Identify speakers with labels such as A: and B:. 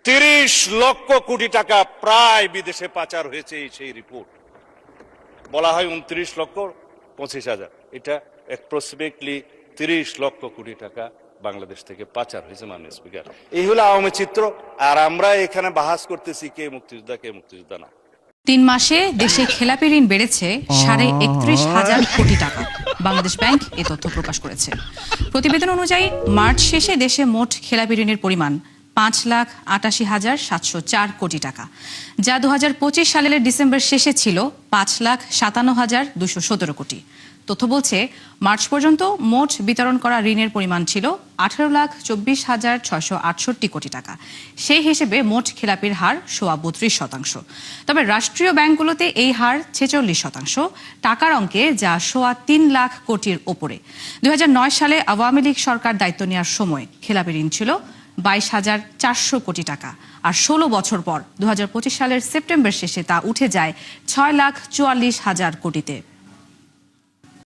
A: 30 লক্ষ কোটি টাকা প্রায় বিদেশে পাচার হয়েছে। সেই রিপোর্ট বলা হয় 29,25,000, এটা অ্যাপ্রক্সিমেটলি 30 লক্ষ কোটি টাকা বাংলাদেশ থেকে পাচার হয়েছে। মাননীয় স্পিকার, এই হলো আওয়ামী চিত্র। আর আমরা এখানে বাহাস করতেছি কে মুক্তিযোদ্ধা কে মুক্তিযোদ্ধা না।
B: 3 মাসে দেশে খেলাপি ঋণ বেড়েছে 31,500 কোটি টাকা। বাংলাদেশ ব্যাংক এ তথ্য প্রকাশ করেছে। প্রতিবেদন অনুযায়ী মার্চ শেষে দেশে মোট খেলাপি ঋণের পরিমাণ 5,88,704 কোটি টাকা, যা 2025 সালের ডিসেম্বর শেষে ছিল 5,57,217 কোটি। তথ্য বলছে, মার্চ পর্যন্ত মোট বিতরণ করা ঋণের পরিমাণ ছিল 18,24,668 কোটি টাকা। সেই হিসেবে মোট খেলাপির হার 32%। তবে রাষ্ট্রীয় ব্যাংকগুলোতে এই হার 46%, টাকার অঙ্কে যা 3 লাখ কোটির ওপরে। 2009 সালে আওয়ামী লীগ সরকার দায়িত্ব নেওয়ার সময় খেলাপি ঋণ ছিল 22,400 কোটি টাকা। আর 16 বছর পর 2025 সালের সেপ্টেম্বর শেষে তা উঠে যায় 6,44,000 কোটিতে।